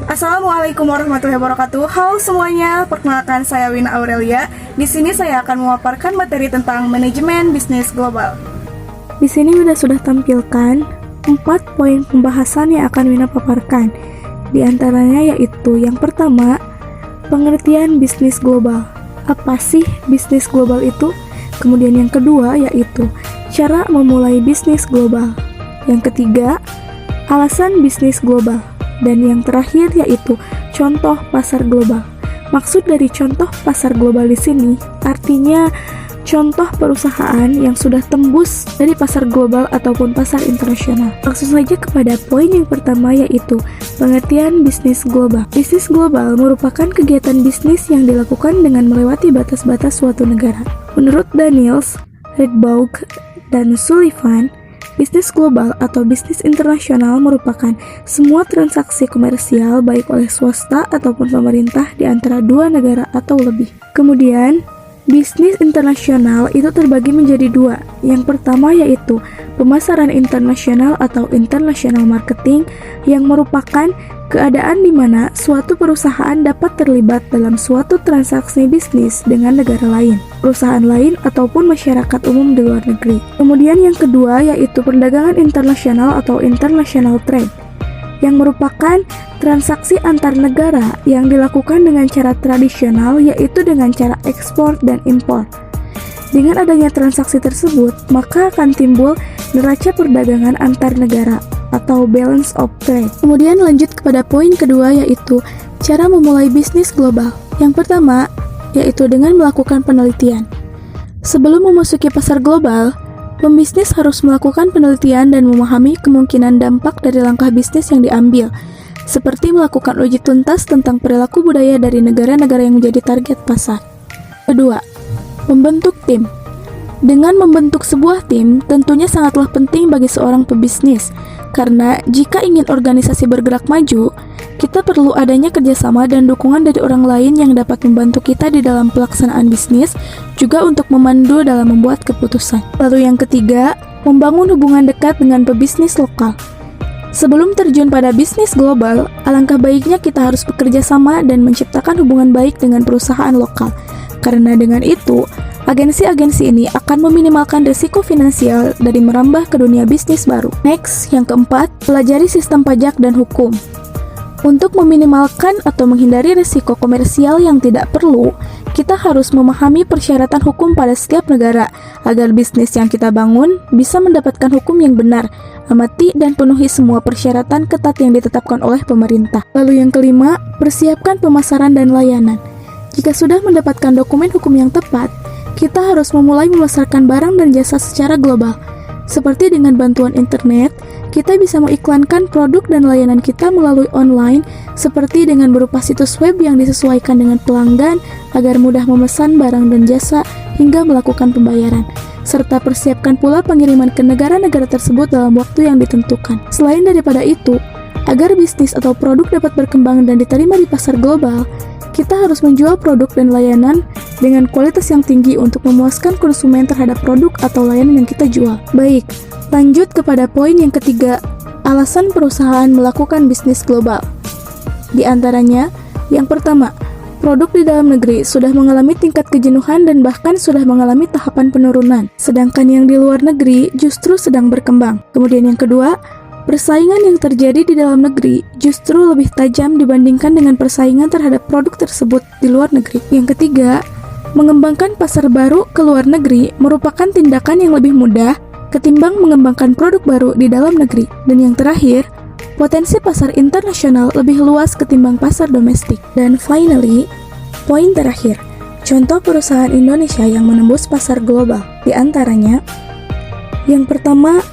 Assalamualaikum warahmatullahi wabarakatuh. Halo semuanya, perkenalkan saya Wina Aurelia. Di sini saya akan memaparkan materi tentang manajemen bisnis global. Di sini Wina sudah tampilkan 4 poin pembahasan yang akan Wina paparkan. Di antaranya yaitu yang pertama, pengertian bisnis global. Apa sih bisnis global itu? Kemudian yang kedua yaitu cara memulai bisnis global. Yang ketiga, alasan bisnis global. Dan yang terakhir yaitu contoh pasar global. Maksud dari contoh pasar global di sini artinya contoh perusahaan yang sudah tembus dari pasar global ataupun pasar internasional. Langsung saja kepada poin yang pertama yaitu pengertian bisnis global. Bisnis global merupakan kegiatan bisnis yang dilakukan dengan melewati batas-batas suatu negara. Menurut Daniels, Redbaugh, dan Sullivan, bisnis global atau bisnis internasional merupakan semua transaksi komersial baik oleh swasta ataupun pemerintah di antara dua negara atau lebih. Kemudian, bisnis internasional itu terbagi menjadi dua. Yang pertama yaitu pemasaran internasional atau international marketing yang merupakan keadaan di mana suatu perusahaan dapat terlibat dalam suatu transaksi bisnis dengan negara lain, perusahaan lain ataupun masyarakat umum di luar negeri. Kemudian yang kedua yaitu perdagangan internasional atau international trade yang merupakan transaksi antar negara yang dilakukan dengan cara tradisional yaitu dengan cara ekspor dan impor. Dengan adanya transaksi tersebut, maka akan timbul neraca perdagangan antar negara atau balance of trade. Kemudian lanjut kepada poin kedua yaitu cara memulai bisnis global. Yang pertama yaitu dengan melakukan penelitian. Sebelum memasuki pasar global, pembisnis harus melakukan penelitian dan memahami kemungkinan dampak dari langkah bisnis yang diambil, seperti melakukan uji tuntas tentang perilaku budaya dari negara-negara yang menjadi target pasar. Kedua, membentuk tim. Dengan membentuk sebuah tim, tentunya sangatlah penting bagi seorang pebisnis, karena jika ingin organisasi bergerak maju, kita perlu adanya kerjasama dan dukungan dari orang lain yang dapat membantu kita di dalam pelaksanaan bisnis, juga untuk memandu dalam membuat keputusan. Lalu yang ketiga, membangun hubungan dekat dengan pebisnis lokal. Sebelum terjun pada bisnis global, alangkah baiknya kita harus bekerja sama dan menciptakan hubungan baik dengan perusahaan lokal. Karena dengan itu, agensi-agensi ini akan meminimalkan risiko finansial dari merambah ke dunia bisnis baru. Next, yang keempat, pelajari sistem pajak dan hukum. Untuk meminimalkan atau menghindari risiko komersial yang tidak perlu, kita harus memahami persyaratan hukum pada setiap negara agar bisnis yang kita bangun bisa mendapatkan hukum yang benar. Amati dan penuhi semua persyaratan ketat yang ditetapkan oleh pemerintah. Lalu yang kelima, persiapkan pemasaran dan layanan. Jika sudah mendapatkan dokumen hukum yang tepat, kita harus memulai memasarkan barang dan jasa secara global. Seperti dengan bantuan internet, kita bisa mengiklankan produk dan layanan kita melalui online, seperti dengan berupa situs web yang disesuaikan dengan pelanggan agar mudah memesan barang dan jasa hingga melakukan pembayaran. Serta persiapkan pula pengiriman ke negara-negara tersebut dalam waktu yang ditentukan. Selain daripada itu, agar bisnis atau produk dapat berkembang dan diterima di pasar global, kita harus menjual produk dan layanan dengan kualitas yang tinggi untuk memuaskan konsumen terhadap produk atau layanan yang kita jual. Baik, lanjut kepada poin yang ketiga, alasan perusahaan melakukan bisnis global. Di antaranya, yang pertama, produk di dalam negeri sudah mengalami tingkat kejenuhan dan bahkan sudah mengalami tahapan penurunan, sedangkan yang di luar negeri justru sedang berkembang. Kemudian yang kedua, persaingan yang terjadi di dalam negeri justru lebih tajam dibandingkan dengan persaingan terhadap produk tersebut di luar negeri. Yang ketiga, mengembangkan pasar baru ke luar negeri merupakan tindakan yang lebih mudah ketimbang mengembangkan produk baru di dalam negeri. Dan yang terakhir, potensi pasar internasional lebih luas ketimbang pasar domestik. Dan finally, poin terakhir, contoh perusahaan Indonesia yang menembus pasar global. Di antaranya, yang pertama,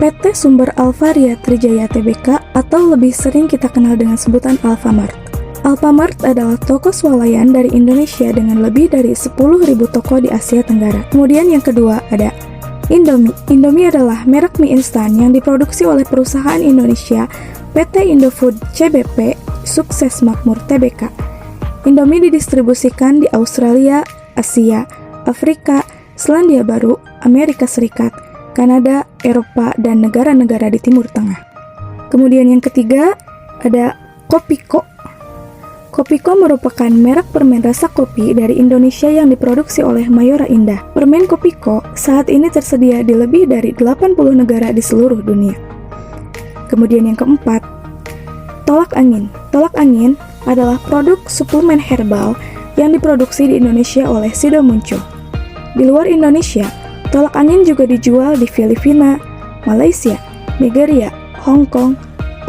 PT Sumber Alvaria Trijaya Tbk atau lebih sering kita kenal dengan sebutan Alfamart. Alfamart adalah toko swalayan dari Indonesia dengan lebih dari 10.000 toko di Asia Tenggara. Kemudian yang kedua ada Indomie. Indomie adalah merek mie instan yang diproduksi oleh perusahaan Indonesia PT Indofood CBP Sukses Makmur Tbk. Indomie didistribusikan di Australia, Asia, Afrika, Selandia Baru, Amerika Serikat, Kanada, Eropa, dan negara-negara di Timur Tengah. Kemudian yang ketiga ada Kopiko Kopiko merupakan merek permen rasa kopi dari Indonesia yang diproduksi oleh Mayora Indah. Permen Kopiko saat ini tersedia di lebih dari 80 negara di seluruh dunia. Kemudian yang keempat, Tolak Angin. Tolak Angin adalah produk suplemen herbal yang diproduksi di Indonesia oleh Sido Muncul. Di luar Indonesia, Tolak Angin juga dijual di Filipina, Malaysia, Nigeria, Hong Kong,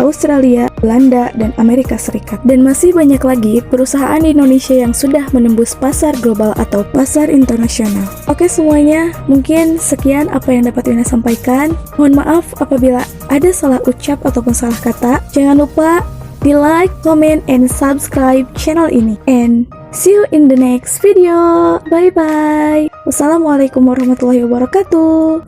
Australia, Belanda, dan Amerika Serikat. Dan masih banyak lagi perusahaan di Indonesia yang sudah menembus pasar global atau pasar internasional. Oke semuanya, mungkin sekian apa yang dapat Wina sampaikan. Mohon maaf apabila ada salah ucap ataupun salah kata. Jangan lupa di like, comment, and subscribe channel ini. And see you in the next video. Bye-bye. Wassalamualaikum warahmatullahi wabarakatuh.